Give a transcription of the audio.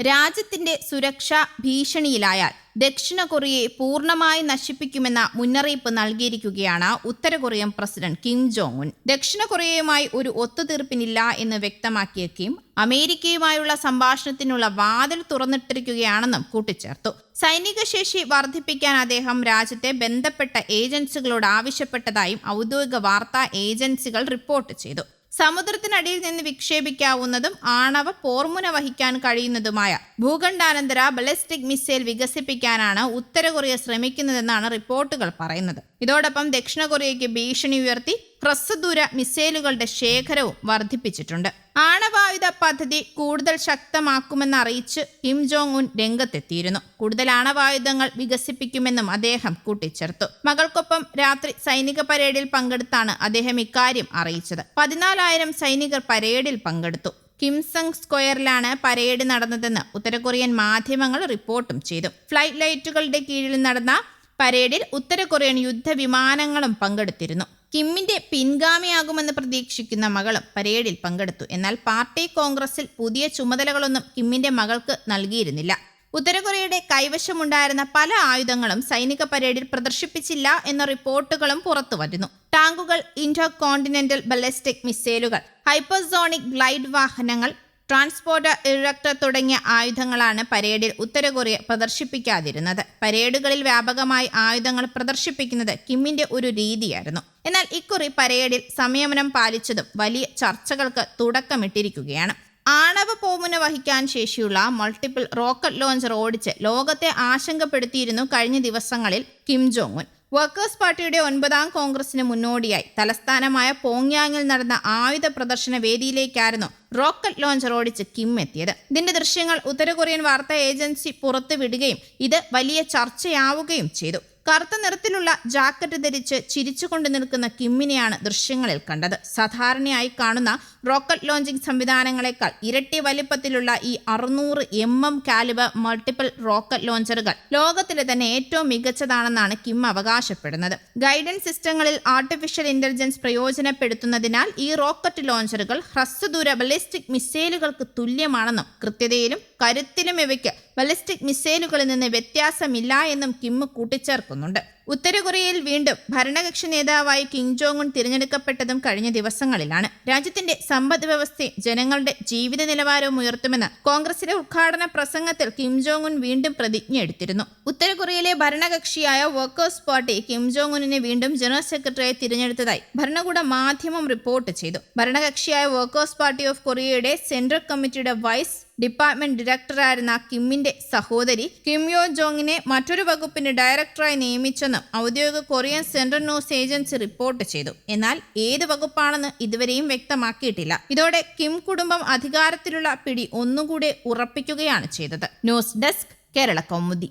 രാജ്യത്തിന്റെ സുരക്ഷ ഭീഷണിയിലായാൽ ദക്ഷിണ കൊറിയയെ പൂർണ്ണമായി നശിപ്പിക്കുമെന്ന മുന്നറിയിപ്പ് നൽകിയിരിക്കുകയാണ് ഉത്തര Korean president Kim Jong Un. ദക്ഷിണ കൊറിയയുമായി ഒരു ഒത്തുതീർപ്പിനില്ല എന്ന് വ്യക്തമാക്കിയ കിം അമേരിക്കയുമായുള്ള സംഭാഷണത്തിനുള്ള വാതിൽ തുറന്നിട്ടിരിക്കുകയാണെന്നും കൂട്ടിച്ചേർത്തു. സൈനിക ശേഷി വർദ്ധിപ്പിക്കാൻ അദ്ദേഹം രാജ്യത്തെ ബന്ധപ്പെട്ട ഏജൻസികളോട് ആവശ്യപ്പെട്ടതായും ഔദ്യോഗിക വാർത്താ ഏജൻസികൾ റിപ്പോർട്ട് ചെയ്തു. സമുദ്രത്തിനടിയിൽ നിന്ന് വിക്ഷേപിക്കാവുന്നതും ആണവ പോർമുന വഹിക്കാൻ കഴിയുന്നതുമായ ഭൂഖണ്ഡാനന്തര ബലിസ്റ്റിക് മിസൈൽ വികസിപ്പിക്കാനാണ് ഉത്തര കൊറിയ ശ്രമിക്കുന്നതെന്നാണ് റിപ്പോർട്ടുകൾ പറയുന്നത്. ഇതോടൊപ്പം ദക്ഷിണ കൊറിയയ്ക്ക് ഭീഷണി ഉയർത്തി ഹ്രസ്വദൂര മിസൈലുകളുടെ ശേഖരവും വർദ്ധിപ്പിച്ചിട്ടുണ്ട്. ആണവായുധ പദ്ധതി കൂടുതൽ ശക്തമാക്കുമെന്നറിയിച്ച് കിം ജോങ് ഉൻ രംഗത്തെത്തിയിരുന്നു. കൂടുതൽ ആണവായുധങ്ങൾ വികസിപ്പിക്കുമെന്നും അദ്ദേഹം കൂട്ടിച്ചേർത്തു. മകൾക്കൊപ്പം രാത്രി സൈനിക പരേഡിൽ പങ്കെടുത്താണ് അദ്ദേഹം ഇക്കാര്യം അറിയിച്ചത്. 14,000 സൈനികർ പരേഡിൽ പങ്കെടുത്തു. കിംസങ് സ്ക്വയറിലാണ് പരേഡ് നടന്നതെന്ന് ഉത്തര കൊറിയൻ മാധ്യമങ്ങൾ റിപ്പോർട്ടും ചെയ്തു. ഫ്ലൈറ്റ് ലൈറ്റുകളുടെ കീഴിൽ നടന്ന പരേഡിൽ ഉത്തര കൊറിയൻ യുദ്ധവിമാനങ്ങളും പങ്കെടുത്തിരുന്നു. കിമ്മിന്റെ പിൻഗാമിയാകുമെന്ന് പ്രതീക്ഷിക്കുന്ന മകളും പരേഡിൽ പങ്കെടുത്തു. എന്നാൽ പാർട്ടി കോൺഗ്രസിൽ പുതിയ ചുമതലകളൊന്നും കിമ്മിന്റെ മകൾക്ക് നൽകിയിരുന്നില്ല. ഉത്തര കൊറിയയുടെ കൈവശമുണ്ടായിരുന്ന പല ആയുധങ്ങളും സൈനിക പരേഡിൽ പ്രദർശിപ്പിച്ചില്ല എന്ന റിപ്പോർട്ടുകളും പുറത്തുവരുന്നു. ടാങ്കുകൾ, ഇന്റർ കോണ്ടിനെന്റൽ ബലിസ്റ്റിക് മിസൈലുകൾ, ഹൈപ്പർസോണിക് ഗ്ലൈഡ് വാഹനങ്ങൾ, ട്രാൻസ്പോർട്ടർ ഇറക്ടർ തുടങ്ങിയ ആയുധങ്ങളാണ് പരേഡിൽ ഉത്തര കൊറിയ പ്രദർശിപ്പിക്കാതിരുന്നത്. പരേഡുകളിൽ വ്യാപകമായി ആയുധങ്ങൾ പ്രദർശിപ്പിക്കുന്നത് കിമ്മിന്റെ ഒരു രീതിയായിരുന്നു. എന്നാൽ ഇക്കുറി പരേഡിൽ സംയമനം പാലിച്ചതും വലിയ ചർച്ചകൾക്ക് തുടക്കമിട്ടിരിക്കുകയാണ്. ആണവ പോർമുന വഹിക്കാൻ ശേഷിയുള്ള മൾട്ടിപ്പിൾ റോക്കറ്റ് ലോഞ്ചർ ഓടിച്ച് ലോകത്തെ ആശങ്കപ്പെടുത്തിയിരുന്നു കഴിഞ്ഞ ദിവസങ്ങളിൽ കിം ജോങ് ഉൻ. വർക്കേഴ്സ് പാർട്ടിയുടെ 9ാം കോൺഗ്രസിന് മുന്നോടിയായി തലസ്ഥാനമായ പോങ്യാങ്ങിൽ നടന്ന ആയുധ പ്രദർശന വേദിയിലേക്കായിരുന്നു റോക്കറ്റ് ലോഞ്ചർ ഓടിച്ച് കിം എത്തിയത്. ഇതിന്റെ ദൃശ്യങ്ങൾ ഉത്തര കൊറിയൻ വാർത്താ ഏജൻസി പുറത്തുവിടുകയും ഇത് വലിയ ചർച്ചയാവുകയും ചെയ്തു. കറുത്ത നിറത്തിലുള്ള ജാക്കറ്റ് ധരിച്ച് ചിരിച്ചുകൊണ്ട് നിൽക്കുന്ന കിമ്മിനെയാണ് ദൃശ്യങ്ങളിൽ കണ്ടത്. സാധാരണയായി കാണുന്ന റോക്കറ്റ് ലോഞ്ചിങ് സംവിധാനങ്ങളെക്കാൾ ഇരട്ടി വലിപ്പത്തിലുള്ള ഈ 600 mm കാലിബർ മൾട്ടിപ്പിൾ റോക്കറ്റ് ലോഞ്ചറുകൾ ലോകത്തിലെ തന്നെ ഏറ്റവും മികച്ചതാണെന്നാണ് കിം അവകാശപ്പെടുന്നത്. ഗൈഡൻസ് സിസ്റ്റങ്ങളിൽ ആർട്ടിഫിഷ്യൽ ഇന്റലിജൻസ് പ്രയോജനപ്പെടുത്തുന്നതിനാൽ ഈ റോക്കറ്റ് ലോഞ്ചറുകൾ ഹ്രസ്വദൂര ബലിസ്റ്റിക് മിസൈലുകൾക്ക് തുല്യമാണെന്നും കൃത്യതയിലും കരുത്തിലും ഇവയ്ക്ക് ബലിസ്റ്റിക് മിസൈലുകളിൽ നിന്ന് വ്യത്യാസമില്ല എന്നും കിം കൂട്ടിച്ചേർക്കുന്നുണ്ട്. ഉത്തര കൊറിയയിൽ വീണ്ടും ഭരണകക്ഷി നേതാവായി കിം ജോങ് ഉൻ തിരഞ്ഞെടുക്കപ്പെട്ടതും കഴിഞ്ഞ ദിവസങ്ങളിലാണ്. രാജ്യത്തിന്റെ സമ്പദ് വ്യവസ്ഥയും ജനങ്ങളുടെ ജീവിത നിലവാരവും ഉയർത്തുമെന്ന് കോൺഗ്രസിലെ ഉദ്ഘാടന പ്രസംഗത്തിൽ കിം ജോങ് ഉൻ വീണ്ടും പ്രതിജ്ഞ എടുത്തിരുന്നു. ഉത്തര കൊറിയയിലെ ഭരണകക്ഷിയായ വർക്കേഴ്സ് പാർട്ടി കിം ജോങ് ഉന്നിനെ വീണ്ടും ജനറൽ സെക്രട്ടറിയായി തിരഞ്ഞെടുത്തതായി ഭരണകൂട മാധ്യമം റിപ്പോർട്ട് ചെയ്തു. ഭരണകക്ഷിയായ വർക്കേഴ്സ് പാർട്ടി ഓഫ് കൊറിയയുടെ സെൻട്രൽ കമ്മിറ്റിയുടെ വൈസ് ഡിപ്പാർട്ട്മെന്റ് ഡയറക്ടറായിരുന്ന കിമ്മിന്റെ സഹോദരി കിം യോ ജോങ്ങിനെ മറ്റൊരു വകുപ്പിന്റെ ഡയറക്ടറായി നിയമിച്ചെന്നും ഔദ്യോഗിക Korean central news agency report ചെയ്തു. എന്നാൽ ഏത് വകുപ്പാണെന്ന് ഇതുവരെയും വ്യക്തമാക്കിയിട്ടില്ല. ഇതോടെ കിം കുടുംബം അധികാരത്തിലുള്ള പിടി ഒന്നുകൂടെ ഉറപ്പിക്കുകയാണ് ചെയ്തത്. News desk, Kerala Kaumudi.